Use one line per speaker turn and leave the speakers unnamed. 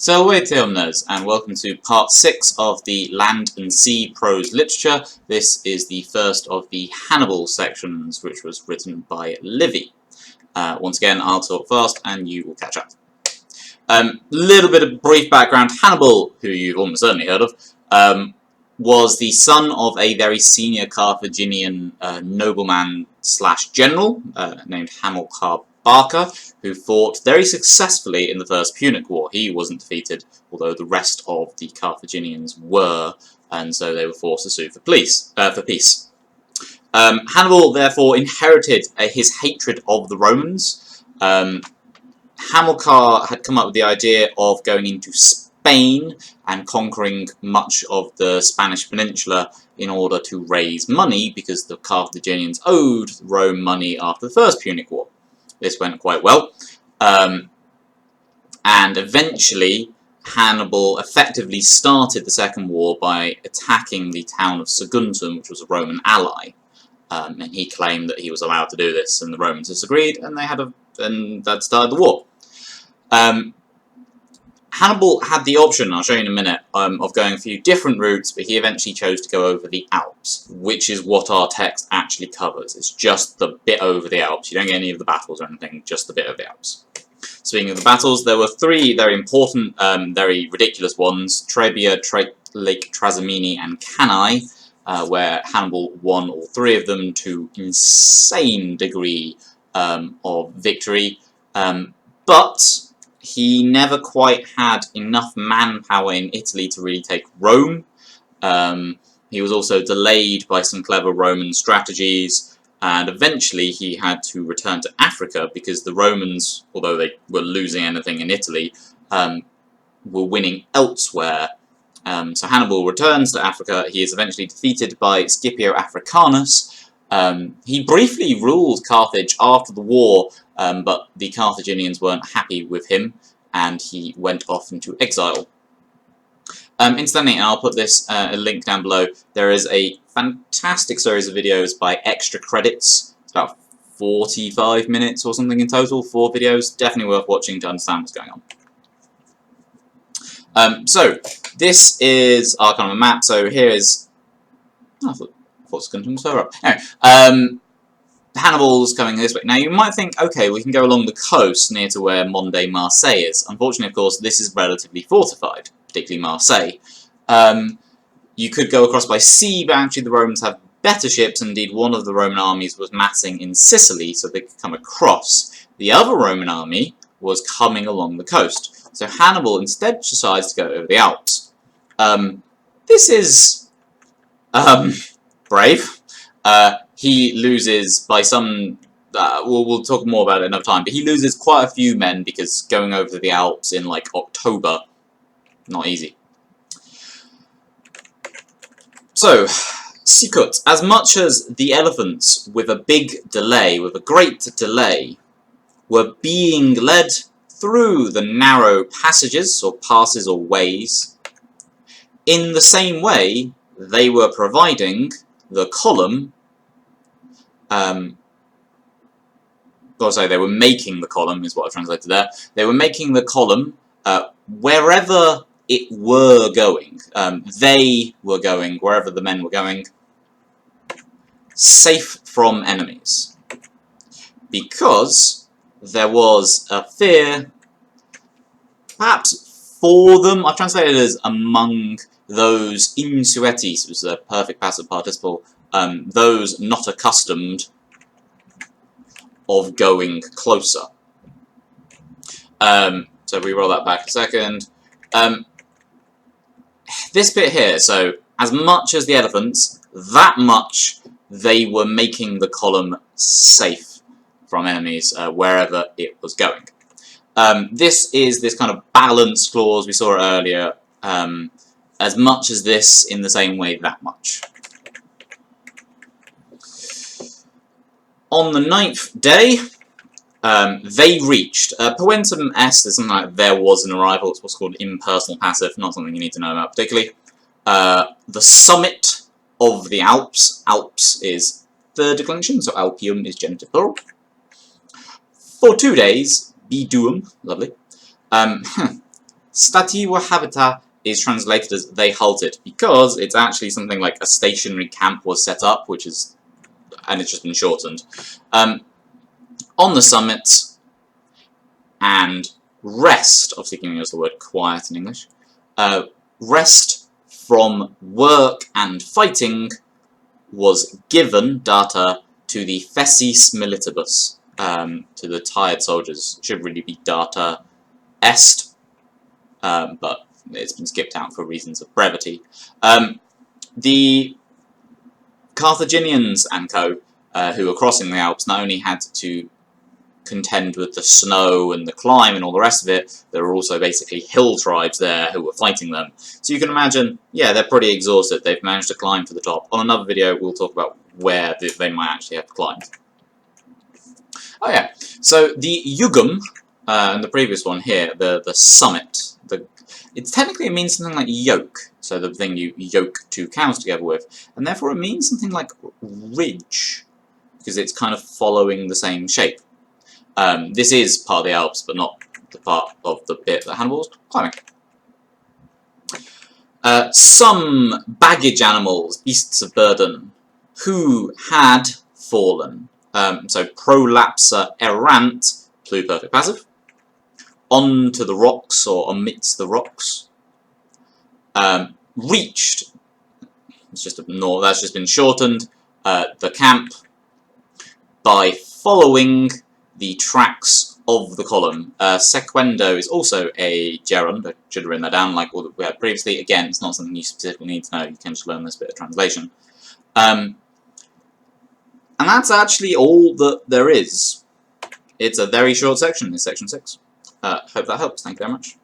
So away Theomnes, and welcome to part 6 of the Land and Sea prose literature. This is the first of the Hannibal sections, which was written by Livy. Once again, I'll talk fast and you will catch up. Little bit of brief background. Hannibal, who you've almost certainly heard of, was the son of a very senior Carthaginian nobleman slash general named Hamilcar Barca, who fought very successfully in the First Punic War. He wasn't defeated, although the rest of the Carthaginians were, and so they were forced to sue for peace. Hannibal therefore inherited his hatred of the Romans. Hamilcar had come up with the idea of going into Spain and conquering much of the Spanish peninsula in order to raise money, because the Carthaginians owed Rome money after the First Punic War. This went quite well, and eventually Hannibal effectively started the Second War by attacking the town of Saguntum, which was a Roman ally, and he claimed that he was allowed to do this, and the Romans disagreed, and that started the war. Hannibal had the option, I'll show you in a minute, of going a few different routes, but he eventually chose to go over the Alps, which is what our text actually covers. It's just the bit over the Alps. You don't get any of the battles or anything, just the bit of the Alps. Speaking of the battles, there were three very important, very ridiculous ones: Trebia, Lake Trasimene, and Cannae, where Hannibal won all three of them to insane degree of victory, but he never quite had enough manpower in Italy to really take Rome. He was also delayed by some clever Roman strategies, and eventually he had to return to Africa because the Romans, although they were losing anything in Italy, were winning elsewhere. So Hannibal returns to Africa. He is eventually defeated by Scipio Africanus. He briefly ruled Carthage after the war, but the Carthaginians weren't happy with him, and he went off into exile. Incidentally, and I'll put this a link down below, there is a fantastic series of videos by Extra Credits. It's about 45 minutes or something in total, 4 videos. Definitely worth watching to understand what's going on. So, this is our kind of a map. So here is... I thought Saguntum was further up. Anyway, Hannibal's coming this way. Now you might think, okay, we can go along the coast near to where modern-day Marseille is. Unfortunately, of course, this is relatively fortified, particularly Marseille. You could go across by sea, but actually the Romans have better ships. Indeed, one of the Roman armies was massing in Sicily, so they could come across. The other Roman army was coming along the coast. So Hannibal instead decides to go over the Alps. This is brave. He loses by some... we'll talk more about it another time, but he loses quite a few men because going over the Alps in, like, October, not easy. So, Sicut, as much as the elephants, with a big delay, with a great delay, were being led through the narrow passages, or passes, or ways, in the same way, they were providing the column... they were making the column, is what I translated there. They were making the column wherever it were going. They were going wherever the men were going, safe from enemies. Because there was a fear, perhaps for them, I've translated it as among those insuetis, which is a perfect passive participle, those not accustomed of going closer. So we roll that back a second. This bit here, so as much as the elephants, that much they were making the column safe from enemies wherever it was going. This is this kind of balance clause we saw earlier. As much as this, in the same way, that much. On the 9th day, they reached Poentum Est, is something like there was an arrival. It's what's called impersonal passive, not something you need to know about particularly. The summit of the Alps. Alps is third declension, so Alpium is genitive plural. For 2 days, Biduum, lovely. Statiwa habita is translated as they halted, because it's actually something like a stationary camp was set up, and it's just been shortened, on the summit, and rest, obviously can use the word quiet in English, rest from work and fighting was given, data, to the fessis militibus, to the tired soldiers. It should really be data est, but it's been skipped out for reasons of brevity. The Carthaginians and co, who were crossing the Alps, not only had to contend with the snow and the climb and all the rest of it, there were also basically hill tribes there who were fighting them. So you can imagine, yeah, they're pretty exhausted. They've managed to climb to the top. On another video, we'll talk about where they might actually have to climb. Oh yeah, so the Yugum, and the previous one here, the summit, it means something like yoke, so the thing you yoke two cows together with, and therefore it means something like ridge, because it's kind of following the same shape. This is part of the Alps, but not the part of the bit that Hannibal was climbing. Some baggage animals, beasts of burden, who had fallen. So prolapsa errant, pluperfect passive. Onto the rocks, or amidst the rocks. Reached, it's just that's just been shortened, the camp, by following the tracks of the column. Sequendo is also a gerund. I should have written that down like all that we had previously. Again, it's not something you specifically need to know. You can just learn this bit of translation. And that's actually all that there is. It's a very short section. It's section 6. Hope that helps. Thank you very much.